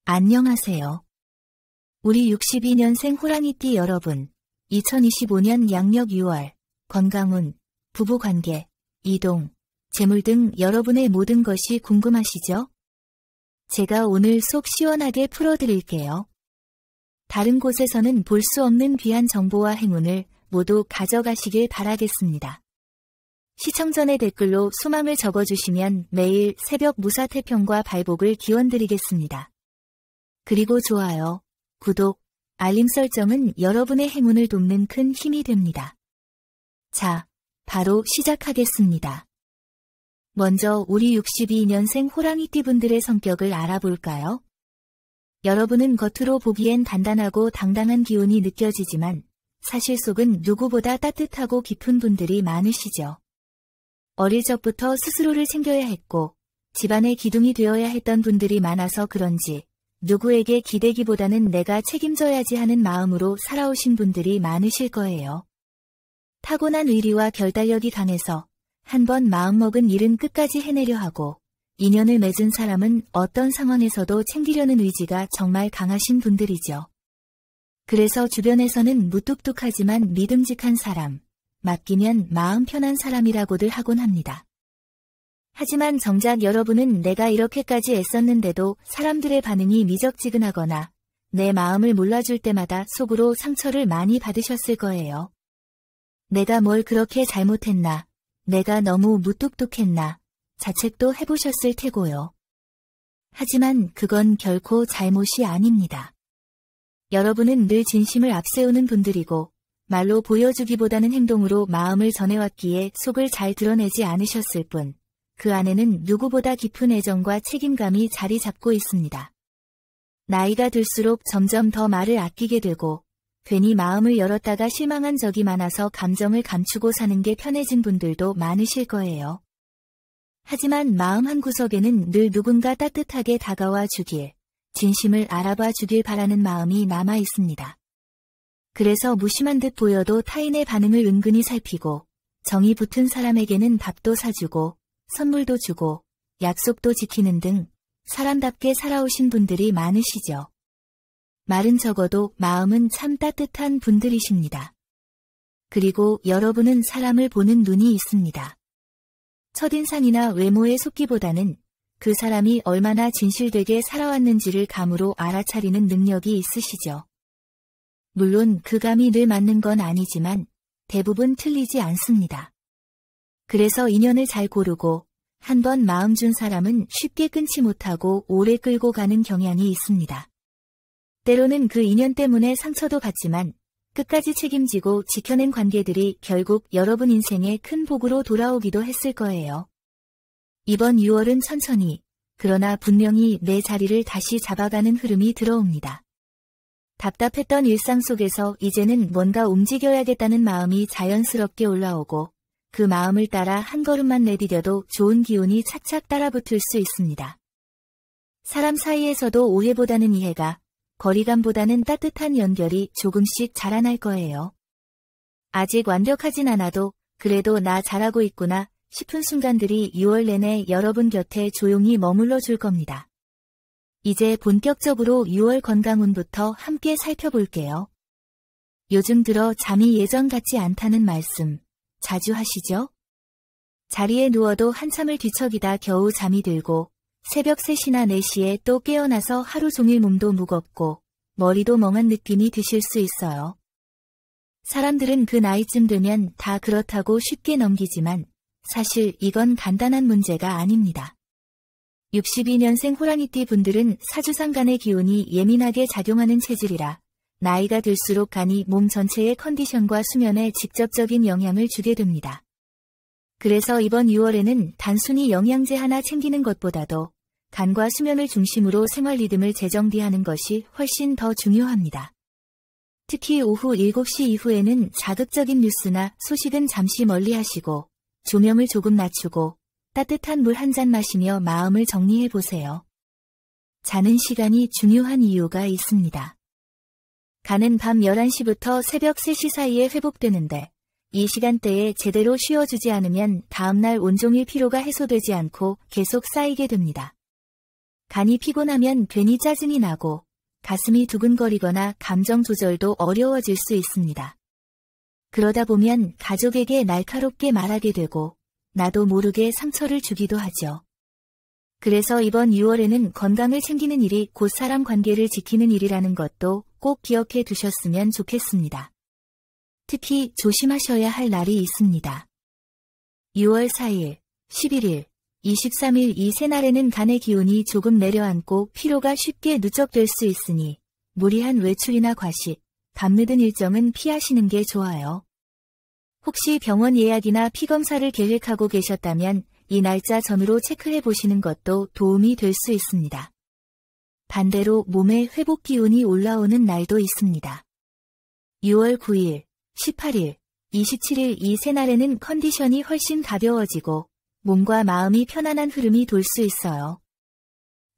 안녕하세요. 우리 62년생 호랑이띠 여러분, 2025년 양력 6월, 건강운, 부부관계, 이동, 재물 등 여러분의 모든 것이 궁금하시죠? 제가 오늘 속 시원하게 풀어드릴게요. 다른 곳에서는 볼 수 없는 귀한 정보와 행운을 모두 가져가시길 바라겠습니다. 시청 전에 댓글로 소망을 적어주시면 매일 새벽 무사태평과 발복을 기원드리겠습니다. 그리고 좋아요, 구독, 알림 설정은 여러분의 행운을 돕는 큰 힘이 됩니다. 자, 바로 시작하겠습니다. 먼저 우리 62년생 호랑이띠 분들의 성격을 알아볼까요? 여러분은 겉으로 보기엔 단단하고 당당한 기운이 느껴지지만 사실 속은 누구보다 따뜻하고 깊은 분들이 많으시죠. 어릴 적부터 스스로를 챙겨야 했고 집안의 기둥이 되어야 했던 분들이 많아서 그런지 누구에게 기대기보다는 내가 책임져야지 하는 마음으로 살아오신 분들이 많으실 거예요. 타고난 의리와 결단력이 강해서 한번 마음먹은 일은 끝까지 해내려 하고 인연을 맺은 사람은 어떤 상황에서도 챙기려는 의지가 정말 강하신 분들이죠. 그래서 주변에서는 무뚝뚝하지만 믿음직한 사람, 맡기면 마음 편한 사람이라고들 하곤 합니다. 하지만 정작 여러분은 내가 이렇게까지 애썼는데도 사람들의 반응이 미적지근하거나 내 마음을 몰라줄 때마다 속으로 상처를 많이 받으셨을 거예요. 내가 뭘 그렇게 잘못했나, 내가 너무 무뚝뚝했나, 자책도 해보셨을 테고요. 하지만 그건 결코 잘못이 아닙니다. 여러분은 늘 진심을 앞세우는 분들이고 말로 보여주기보다는 행동으로 마음을 전해왔기에 속을 잘 드러내지 않으셨을 뿐, 그 안에는 누구보다 깊은 애정과 책임감이 자리 잡고 있습니다. 나이가 들수록 점점 더 말을 아끼게 되고 괜히 마음을 열었다가 실망한 적이 많아서 감정을 감추고 사는 게 편해진 분들도 많으실 거예요. 하지만 마음 한구석에는 늘 누군가 따뜻하게 다가와 주길, 진심을 알아봐 주길 바라는 마음이 남아 있습니다. 그래서 무심한 듯 보여도 타인의 반응을 은근히 살피고 정이 붙은 사람에게는 밥도 사주고 선물도 주고 약속도 지키는 등 사람답게 살아오신 분들이 많으시죠. 말은 적어도 마음은 참 따뜻한 분들이십니다. 그리고 여러분은 사람을 보는 눈이 있습니다. 첫인상이나 외모에 속기보다는 그 사람이 얼마나 진실되게 살아왔는지를 감으로 알아차리는 능력이 있으시죠. 물론 그 감이 늘 맞는 건 아니지만 대부분 틀리지 않습니다. 그래서 인연을 잘 고르고 한번 마음 준 사람은 쉽게 끊지 못하고 오래 끌고 가는 경향이 있습니다. 때로는 그 인연 때문에 상처도 받지만 끝까지 책임지고 지켜낸 관계들이 결국 여러분 인생의 큰 복으로 돌아오기도 했을 거예요. 이번 6월은 천천히, 그러나 분명히 내 자리를 다시 잡아가는 흐름이 들어옵니다. 답답했던 일상 속에서 이제는 뭔가 움직여야겠다는 마음이 자연스럽게 올라오고 그 마음을 따라 한 걸음만 내디뎌도 좋은 기운이 착착 따라붙을 수 있습니다. 사람 사이에서도 오해보다는 이해가, 거리감보다는 따뜻한 연결이 조금씩 자라날 거예요. 아직 완벽하진 않아도 그래도 나 잘하고 있구나 싶은 순간들이 6월 내내 여러분 곁에 조용히 머물러 줄 겁니다. 이제 본격적으로 6월 건강운부터 함께 살펴볼게요. 요즘 들어 잠이 예전 같지 않다는 말씀 자주 하시죠? 자리에 누워도 한참을 뒤척이다 겨우 잠이 들고 새벽 3시나 4시에 또 깨어나서 하루 종일 몸도 무겁고 머리도 멍한 느낌이 드실 수 있어요. 사람들은 그 나이쯤 되면 다 그렇다고 쉽게 넘기지만 사실 이건 간단한 문제가 아닙니다. 62년생 호랑이띠 분들은 사주상간의 기운이 예민하게 작용하는 체질이라 나이가 들수록 간이 몸 전체의 컨디션과 수면에 직접적인 영향을 주게 됩니다. 그래서 이번 6월에는 단순히 영양제 하나 챙기는 것보다도 간과 수면을 중심으로 생활 리듬을 재정비하는 것이 훨씬 더 중요합니다. 특히 오후 7시 이후에는 자극적인 뉴스나 소식은 잠시 멀리 하시고 조명을 조금 낮추고 따뜻한 물 한 잔 마시며 마음을 정리해 보세요. 자는 시간이 중요한 이유가 있습니다. 간은 밤 11시부터 새벽 3시 사이에 회복되는데 이 시간대에 제대로 쉬어주지 않으면 다음날 온종일 피로가 해소되지 않고 계속 쌓이게 됩니다. 간이 피곤하면 괜히 짜증이 나고 가슴이 두근거리거나 감정 조절도 어려워질 수 있습니다. 그러다 보면 가족에게 날카롭게 말하게 되고 나도 모르게 상처를 주기도 하죠. 그래서 이번 6월에는 건강을 챙기는 일이 곧 사람 관계를 지키는 일이라는 것도 꼭 기억해 두셨으면 좋겠습니다. 특히 조심하셔야 할 날이 있습니다. 6월 4일, 11일, 23일 이 세 날에는 간의 기운이 조금 내려앉고 피로가 쉽게 누적될 수 있으니 무리한 외출이나 과식, 밤늦은 일정은 피하시는 게 좋아요. 혹시 병원 예약이나 피검사를 계획하고 계셨다면 이 날짜 전후로 체크해 보시는 것도 도움이 될 수 있습니다. 반대로 몸에 회복 기운이 올라오는 날도 있습니다. 6월 9일, 18일, 27일 이 세 날에는 컨디션이 훨씬 가벼워지고 몸과 마음이 편안한 흐름이 돌 수 있어요.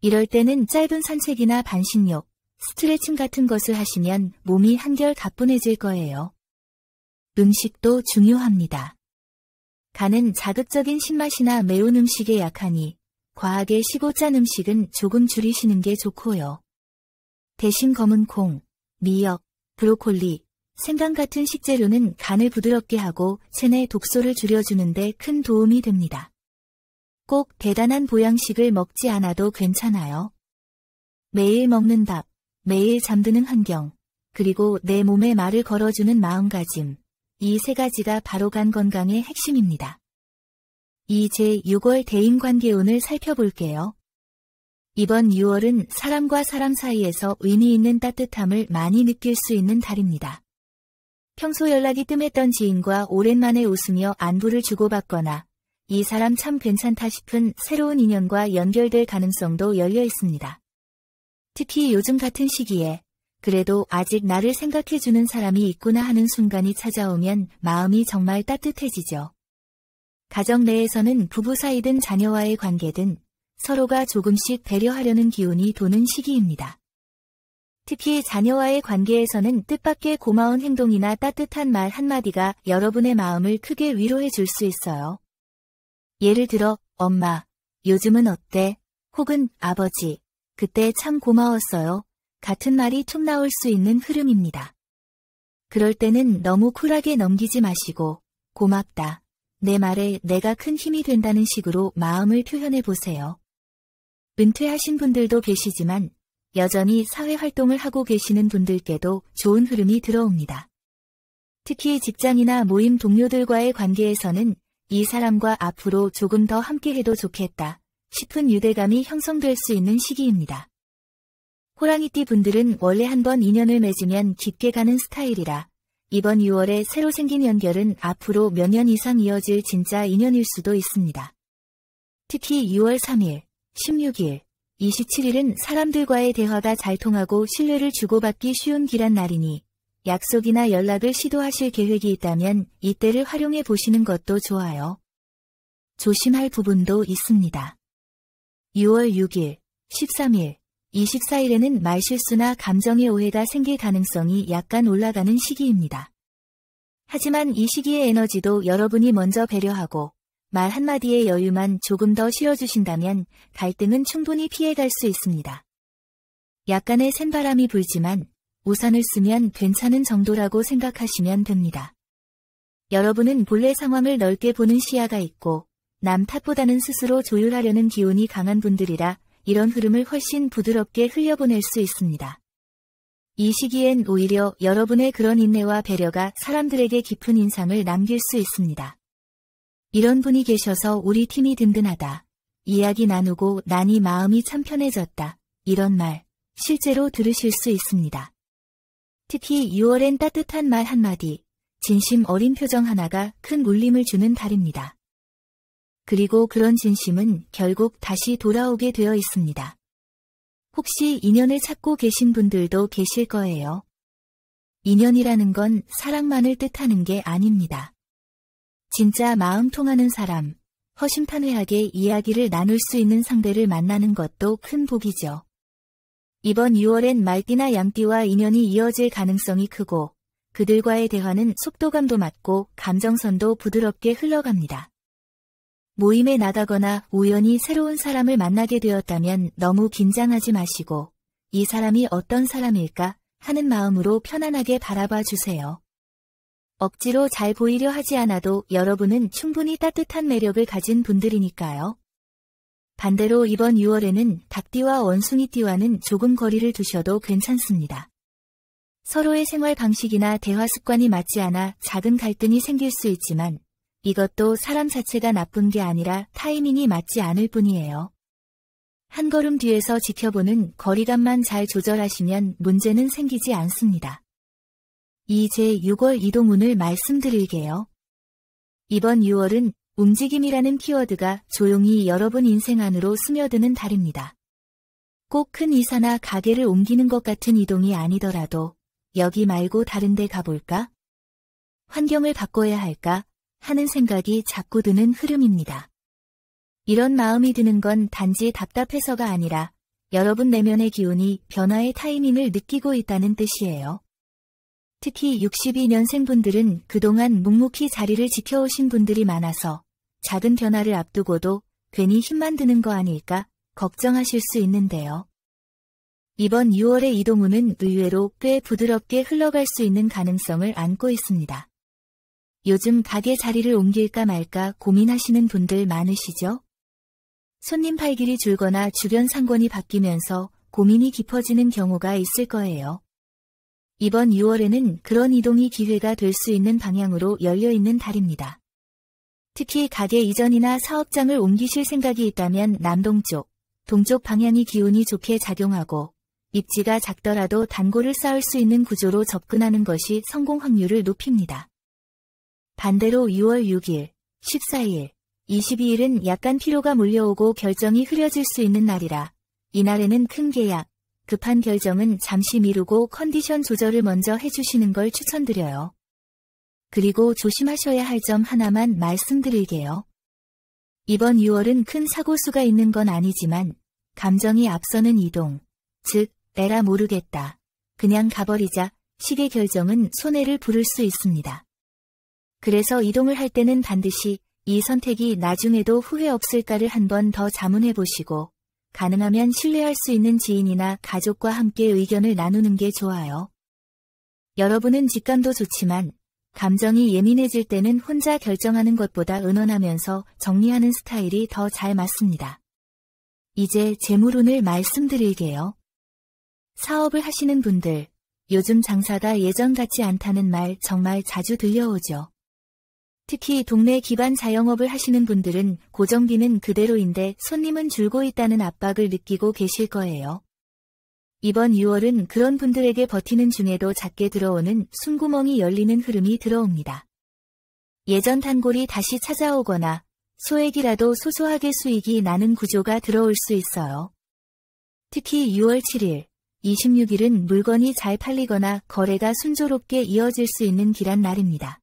이럴 때는 짧은 산책이나 반신욕, 스트레칭 같은 것을 하시면 몸이 한결 가뿐해질 거예요. 음식도 중요합니다. 간은 자극적인 신맛이나 매운 음식에 약하니 과하게 시고 짠 음식은 조금 줄이시는 게 좋고요. 대신 검은 콩, 미역, 브로콜리, 생강 같은 식재료는 간을 부드럽게 하고 체내 독소를 줄여주는 데 큰 도움이 됩니다. 꼭 대단한 보양식을 먹지 않아도 괜찮아요. 매일 먹는 밥, 매일 잠드는 환경, 그리고 내 몸에 말을 걸어주는 마음가짐, 이 세 가지가 바로 간 건강의 핵심입니다. 이제 6월 대인관계운을 살펴볼게요. 이번 6월은 사람과 사람 사이에서 의미 있는 따뜻함을 많이 느낄 수 있는 달입니다. 평소 연락이 뜸했던 지인과 오랜만에 웃으며 안부를 주고받거나 이 사람 참 괜찮다 싶은 새로운 인연과 연결될 가능성도 열려 있습니다. 특히 요즘 같은 시기에 그래도 아직 나를 생각해주는 사람이 있구나 하는 순간이 찾아오면 마음이 정말 따뜻해지죠. 가정 내에서는 부부 사이든 자녀와의 관계든 서로가 조금씩 배려하려는 기운이 도는 시기입니다. 특히 자녀와의 관계에서는 뜻밖의 고마운 행동이나 따뜻한 말 한마디가 여러분의 마음을 크게 위로해 줄 수 있어요. 예를 들어, 엄마, 요즘은 어때? 혹은 아버지, 그때 참 고마웠어요. 같은 말이 툭 나올 수 있는 흐름입니다. 그럴 때는 너무 쿨하게 넘기지 마시고, 고맙다. 내 말에 내가 큰 힘이 된다는 식으로 마음을 표현해 보세요. 은퇴하신 분들도 계시지만, 여전히 사회활동을 하고 계시는 분들께도 좋은 흐름이 들어옵니다. 특히 직장이나 모임 동료들과의 관계에서는 이 사람과 앞으로 조금 더 함께해도 좋겠다 싶은 유대감이 형성될 수 있는 시기입니다. 호랑이띠 분들은 원래 한번 인연을 맺으면 깊게 가는 스타일이라 이번 6월에 새로 생긴 연결은 앞으로 몇 년 이상 이어질 진짜 인연일 수도 있습니다. 특히 6월 3일, 16일, 27일은 사람들과의 대화가 잘 통하고 신뢰를 주고받기 쉬운 길한 날이니 약속이나 연락을 시도하실 계획이 있다면 이때를 활용해 보시는 것도 좋아요. 조심할 부분도 있습니다. 6월 6일, 13일, 24일에는 말실수나 감정의 오해가 생길 가능성이 약간 올라가는 시기입니다. 하지만 이 시기의 에너지도 여러분이 먼저 배려하고 말 한마디의 여유만 조금 더 실어주신다면 갈등은 충분히 피해갈 수 있습니다. 약간의 센바람이 불지만 우산을 쓰면 괜찮은 정도라고 생각하시면 됩니다. 여러분은 본래 상황을 넓게 보는 시야가 있고 남 탓보다는 스스로 조율하려는 기운이 강한 분들이라 이런 흐름을 훨씬 부드럽게 흘려보낼 수 있습니다. 이 시기엔 오히려 여러분의 그런 인내와 배려가 사람들에게 깊은 인상을 남길 수 있습니다. 이런 분이 계셔서 우리 팀이 든든하다. 이야기 나누고 나니 마음이 참 편해졌다. 이런 말 실제로 들으실 수 있습니다. 특히 6월엔 따뜻한 말 한마디, 진심 어린 표정 하나가 큰 울림을 주는 달입니다. 그리고 그런 진심은 결국 다시 돌아오게 되어 있습니다. 혹시 인연을 찾고 계신 분들도 계실 거예요. 인연이라는 건 사랑만을 뜻하는 게 아닙니다. 진짜 마음 통하는 사람, 허심탄회하게 이야기를 나눌 수 있는 상대를 만나는 것도 큰 복이죠. 이번 6월엔 말띠나 양띠와 인연이 이어질 가능성이 크고 그들과의 대화는 속도감도 맞고 감정선도 부드럽게 흘러갑니다. 모임에 나가거나 우연히 새로운 사람을 만나게 되었다면 너무 긴장하지 마시고 이 사람이 어떤 사람일까 하는 마음으로 편안하게 바라봐 주세요. 억지로 잘 보이려 하지 않아도 여러분은 충분히 따뜻한 매력을 가진 분들이니까요. 반대로 이번 6월에는 닭띠와 원숭이띠와는 조금 거리를 두셔도 괜찮습니다. 서로의 생활 방식이나 대화 습관이 맞지 않아 작은 갈등이 생길 수 있지만 이것도 사람 자체가 나쁜 게 아니라 타이밍이 맞지 않을 뿐이에요. 한 걸음 뒤에서 지켜보는 거리감만 잘 조절하시면 문제는 생기지 않습니다. 이제 6월 이동운을 말씀드릴게요. 이번 6월은 움직임이라는 키워드가 조용히 여러분 인생 안으로 스며드는 달입니다. 꼭 큰 이사나 가게를 옮기는 것 같은 이동이 아니더라도 여기 말고 다른 데 가볼까? 환경을 바꿔야 할까? 하는 생각이 자꾸 드는 흐름입니다. 이런 마음이 드는 건 단지 답답해서가 아니라 여러분 내면의 기운이 변화의 타이밍을 느끼고 있다는 뜻이에요. 특히 62년생 분들은 그동안 묵묵히 자리를 지켜오신 분들이 많아서 작은 변화를 앞두고도 괜히 힘만 드는 거 아닐까 걱정하실 수 있는데요. 이번 6월의 이동운은 의외로 꽤 부드럽게 흘러갈 수 있는 가능성을 안고 있습니다. 요즘 가게 자리를 옮길까 말까 고민하시는 분들 많으시죠? 손님 발길이 줄거나 주변 상권이 바뀌면서 고민이 깊어지는 경우가 있을 거예요. 이번 6월에는 그런 이동이 기회가 될 수 있는 방향으로 열려있는 달입니다. 특히 가게 이전이나 사업장을 옮기실 생각이 있다면 남동쪽, 동쪽 방향이 기운이 좋게 작용하고 입지가 작더라도 단골을 쌓을 수 있는 구조로 접근하는 것이 성공 확률을 높입니다. 반대로 6월 6일, 14일, 22일은 약간 피로가 몰려오고 결정이 흐려질 수 있는 날이라 이날에는 큰 계약, 급한 결정은 잠시 미루고 컨디션 조절을 먼저 해주시는 걸 추천드려요. 그리고 조심하셔야 할 점 하나만 말씀드릴게요. 이번 6월은 큰 사고수가 있는 건 아니지만 감정이 앞서는 이동, 즉 에라 모르겠다, 그냥 가버리자 식의 결정은 손해를 부를 수 있습니다. 그래서 이동을 할 때는 반드시 이 선택이 나중에도 후회 없을까를 한 번 더 자문해 보시고 가능하면 신뢰할 수 있는 지인이나 가족과 함께 의견을 나누는 게 좋아요. 여러분은 직감도 좋지만 감정이 예민해질 때는 혼자 결정하는 것보다 의논하면서 정리하는 스타일이 더 잘 맞습니다. 이제 재물운을 말씀드릴게요. 사업을 하시는 분들, 요즘 장사가 예전 같지 않다는 말 정말 자주 들려오죠. 특히 동네 기반 자영업을 하시는 분들은 고정비는 그대로인데 손님은 줄고 있다는 압박을 느끼고 계실 거예요. 이번 6월은 그런 분들에게 버티는 중에도 작게 들어오는 숨구멍이 열리는 흐름이 들어옵니다. 예전 단골이 다시 찾아오거나 소액이라도 소소하게 수익이 나는 구조가 들어올 수 있어요. 특히 6월 7일, 26일은 물건이 잘 팔리거나 거래가 순조롭게 이어질 수 있는 길한 날입니다.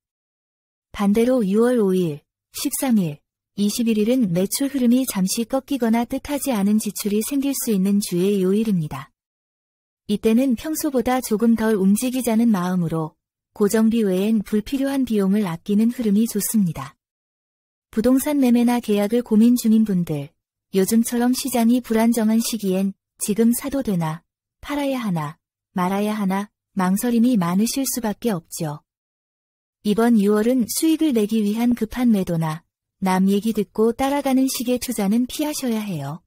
반대로 6월 5일, 13일, 21일은 매출 흐름이 잠시 꺾이거나 뜻하지 않은 지출이 생길 수 있는 주의 요일입니다. 이때는 평소보다 조금 덜 움직이자는 마음으로 고정비 외엔 불필요한 비용을 아끼는 흐름이 좋습니다. 부동산 매매나 계약을 고민 중인 분들, 요즘처럼 시장이 불안정한 시기엔 지금 사도 되나, 팔아야 하나, 말아야 하나, 망설임이 많으실 수밖에 없죠. 이번 6월은 수익을 내기 위한 급한 매도나 남 얘기 듣고 따라가는 식의 투자는 피하셔야 해요.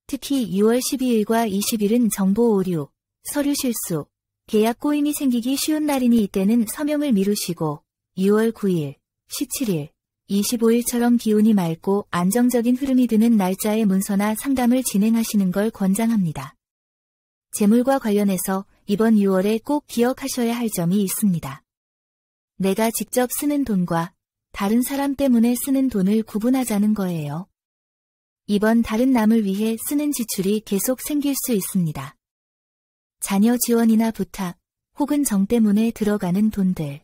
특히 6월 12일과 20일은 정보 오류, 서류 실수, 계약 꼬임이 생기기 쉬운 날이니 이때는 서명을 미루시고 6월 9일, 17일, 25일처럼 기운이 맑고 안정적인 흐름이 드는 날짜에 문서나 상담을 진행하시는 걸 권장합니다. 재물과 관련해서 이번 6월에 꼭 기억하셔야 할 점이 있습니다. 내가 직접 쓰는 돈과 다른 사람 때문에 쓰는 돈을 구분하자는 거예요. 이번 달은 남을 위해 쓰는 지출이 계속 생길 수 있습니다. 자녀 지원이나 부탁, 혹은 정 때문에 들어가는 돈들.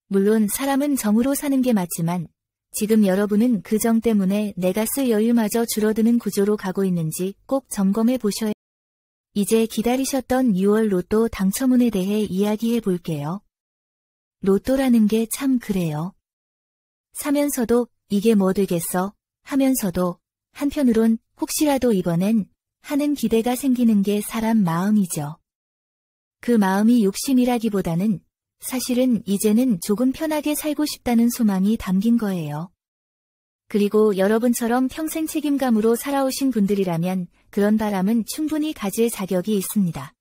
물론 사람은 정으로 사는 게 맞지만 지금 여러분은 그 정 때문에 내가 쓸 여유마저 줄어드는 구조로 가고 있는지 꼭 점검해 보셔야. 이제 기다리셨던 6월 로또 당첨운에 대해 이야기해 볼게요. 로또라는 게 참 그래요. 사면서도 이게 뭐 되겠어? 하면서도 한편으론 혹시라도 이번엔 하는 기대가 생기는 게 사람 마음이죠. 그 마음이 욕심이라기보다는 사실은 이제는 조금 편하게 살고 싶다는 소망이 담긴 거예요. 그리고 여러분처럼 평생 책임감으로 살아오신 분들이라면 그런 바람은 충분히 가질 자격이 있습니다.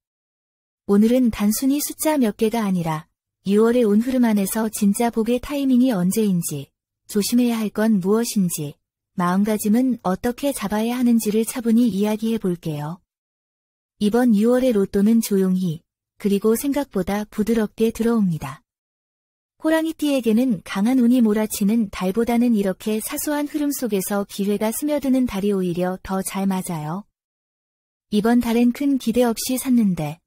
오늘은 단순히 숫자 몇 개가 아니라 6월의 온 흐름 안에서 진짜 복의 타이밍이 언제인지, 조심해야 할 건 무엇인지, 마음가짐은 어떻게 잡아야 하는지를 차분히 이야기해 볼게요. 이번 6월의 로또는 조용히, 그리고 생각보다 부드럽게 들어옵니다. 호랑이띠에게는 강한 운이 몰아치는 달보다는 이렇게 사소한 흐름 속에서 기회가 스며드는 달이 오히려 더 잘 맞아요. 이번 달엔 큰 기대 없이 샀는데,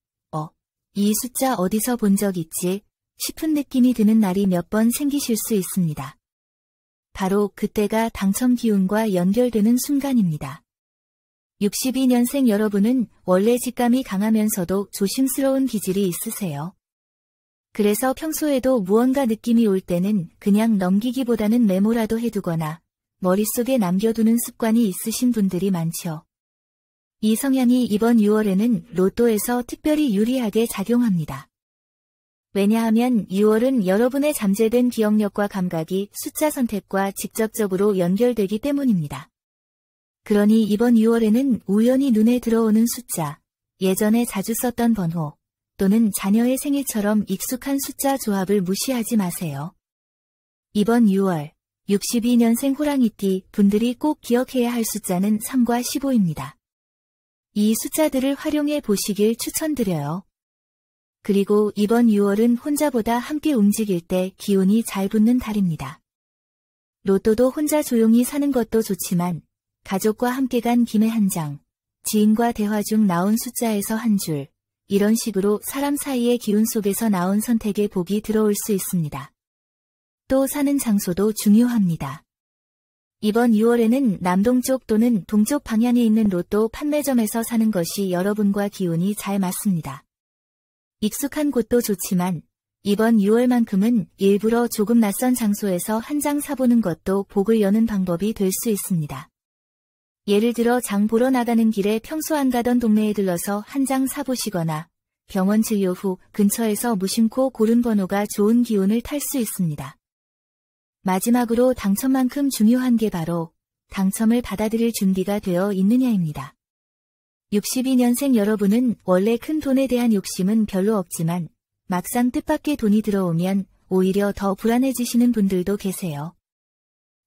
이 숫자 어디서 본 적 있지? 싶은 느낌이 드는 날이 몇 번 생기실 수 있습니다. 바로 그때가 당첨 기운과 연결되는 순간입니다. 62년생 여러분은 원래 직감이 강하면서도 조심스러운 기질이 있으세요. 그래서 평소에도 무언가 느낌이 올 때는 그냥 넘기기보다는 메모라도 해두거나 머릿속에 남겨두는 습관이 있으신 분들이 많죠. 이 성향이 이번 6월에는 로또에서 특별히 유리하게 작용합니다. 왜냐하면 6월은 여러분의 잠재된 기억력과 감각이 숫자 선택과 직접적으로 연결되기 때문입니다. 그러니 이번 6월에는 우연히 눈에 들어오는 숫자, 예전에 자주 썼던 번호, 또는 자녀의 생일처럼 익숙한 숫자 조합을 무시하지 마세요. 이번 6월, 62년생 호랑이띠 분들이 꼭 기억해야 할 숫자는 3과 15입니다. 이 숫자들을 활용해 보시길 추천드려요. 그리고 이번 6월은 혼자보다 함께 움직일 때 기운이 잘 붙는 달입니다. 로또도 혼자 조용히 사는 것도 좋지만 가족과 함께 간 김에 한 장, 지인과 대화 중 나온 숫자에서 한 줄, 이런 식으로 사람 사이의 기운 속에서 나온 선택의 복이 들어올 수 있습니다. 또 사는 장소도 중요합니다. 이번 6월에는 남동쪽 또는 동쪽 방향에 있는 로또 판매점에서 사는 것이 여러분과 기운이 잘 맞습니다. 익숙한 곳도 좋지만 이번 6월만큼은 일부러 조금 낯선 장소에서 한 장 사보는 것도 복을 여는 방법이 될 수 있습니다. 예를 들어 장 보러 나가는 길에 평소 안 가던 동네에 들러서 한 장 사보시거나 병원 진료 후 근처에서 무심코 고른 번호가 좋은 기운을 탈 수 있습니다. 마지막으로 당첨만큼 중요한 게 바로 당첨을 받아들일 준비가 되어 있느냐입니다. 62년생 여러분은 원래 큰 돈에 대한 욕심은 별로 없지만 막상 뜻밖의 돈이 들어오면 오히려 더 불안해지시는 분들도 계세요.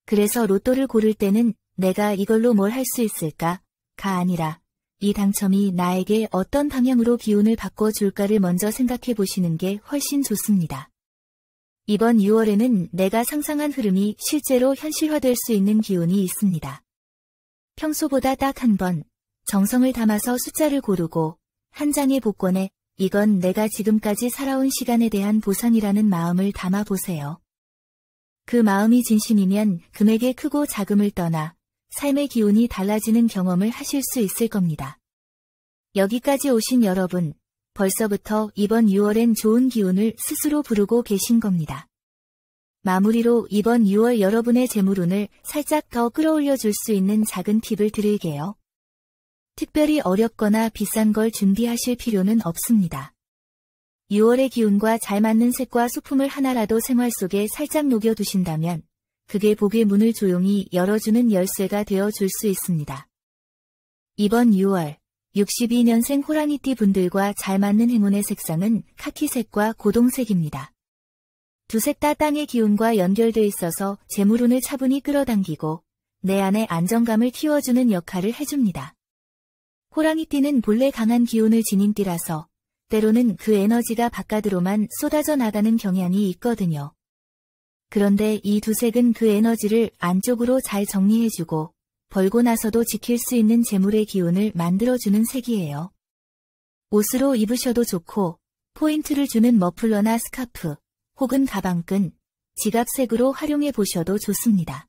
그래서 로또를 고를 때는 내가 이걸로 뭘 할 수 있을까?가 아니라 이 당첨이 나에게 어떤 방향으로 기운을 바꿔줄까를 먼저 생각해 보시는 게 훨씬 좋습니다. 이번 6월에는 내가 상상한 흐름이 실제로 현실화될 수 있는 기운이 있습니다. 평소보다 딱 한 번 정성을 담아서 숫자를 고르고 한 장의 복권에 이건 내가 지금까지 살아온 시간에 대한 보상이라는 마음을 담아 보세요. 그 마음이 진심이면 금액의 크고 작음을 떠나 삶의 기운이 달라지는 경험을 하실 수 있을 겁니다. 여기까지 오신 여러분, 벌써부터 이번 6월엔 좋은 기운을 스스로 부르고 계신 겁니다. 마무리로 이번 6월 여러분의 재물운을 살짝 더 끌어올려 줄 수 있는 작은 팁을 드릴게요. 특별히 어렵거나 비싼 걸 준비하실 필요는 없습니다. 6월의 기운과 잘 맞는 색과 소품을 하나라도 생활 속에 살짝 녹여두신다면 그게 복의 문을 조용히 열어주는 열쇠가 되어줄 수 있습니다. 이번 6월 62년생 호랑이띠 분들과 잘 맞는 행운의 색상은 카키색과 고동색입니다. 두 색 다 땅의 기운과 연결돼 있어서 재물운을 차분히 끌어당기고 내 안에 안정감을 키워주는 역할을 해줍니다. 호랑이띠는 본래 강한 기운을 지닌 띠라서 때로는 그 에너지가 바깥으로만 쏟아져 나가는 경향이 있거든요. 그런데 이 두 색은 그 에너지를 안쪽으로 잘 정리해주고 벌고 나서도 지킬 수 있는 재물의 기운을 만들어주는 색이에요. 옷으로 입으셔도 좋고 포인트를 주는 머플러나 스카프 혹은 가방끈, 지갑색으로 활용해 보셔도 좋습니다.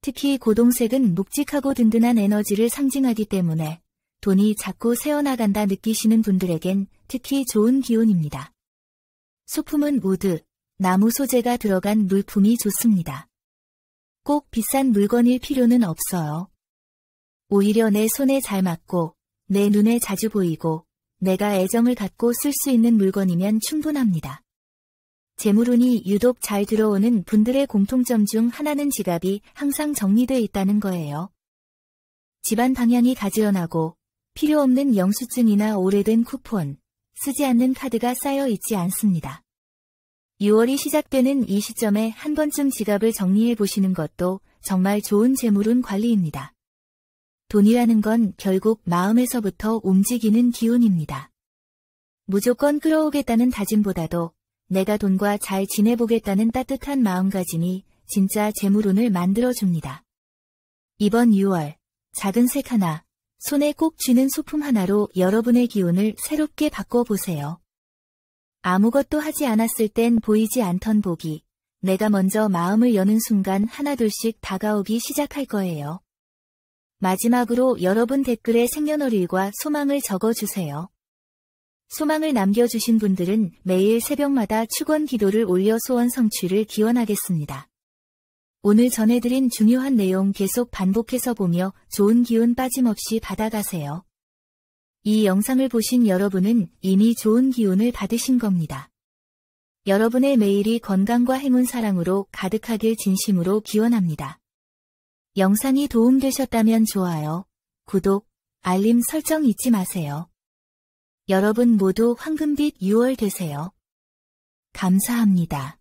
특히 고동색은 묵직하고 든든한 에너지를 상징하기 때문에 돈이 자꾸 새어나간다 느끼시는 분들에겐 특히 좋은 기운입니다. 소품은 우드, 나무 소재가 들어간 물품이 좋습니다. 꼭 비싼 물건일 필요는 없어요. 오히려 내 손에 잘 맞고 내 눈에 자주 보이고 내가 애정을 갖고 쓸 수 있는 물건이면 충분합니다. 재물운이 유독 잘 들어오는 분들의 공통점 중 하나는 지갑이 항상 정리되어 있다는 거예요. 집안 방향이 가지런하고 필요 없는 영수증이나 오래된 쿠폰, 쓰지 않는 카드가 쌓여 있지 않습니다. 6월이 시작되는 이 시점에 한 번쯤 지갑을 정리해 보시는 것도 정말 좋은 재물운 관리입니다. 돈이라는 건 결국 마음에서부터 움직이는 기운입니다. 무조건 끌어오겠다는 다짐보다도 내가 돈과 잘 지내보겠다는 따뜻한 마음가짐이 진짜 재물운을 만들어줍니다. 이번 6월, 작은 색 하나, 손에 꼭 쥐는 소품 하나로 여러분의 기운을 새롭게 바꿔보세요. 아무것도 하지 않았을 땐 보이지 않던 복이 내가 먼저 마음을 여는 순간 하나둘씩 다가오기 시작할 거예요. 마지막으로 여러분 댓글에 생년월일과 소망을 적어주세요. 소망을 남겨주신 분들은 매일 새벽마다 축원 기도를 올려 소원 성취를 기원하겠습니다. 오늘 전해드린 중요한 내용 계속 반복해서 보며 좋은 기운 빠짐없이 받아가세요. 이 영상을 보신 여러분은 이미 좋은 기운을 받으신 겁니다. 여러분의 매일이 건강과 행운 사랑으로 가득하길 진심으로 기원합니다. 영상이 도움되셨다면 좋아요, 구독, 알림 설정 잊지 마세요. 여러분 모두 황금빛 6월 되세요. 감사합니다.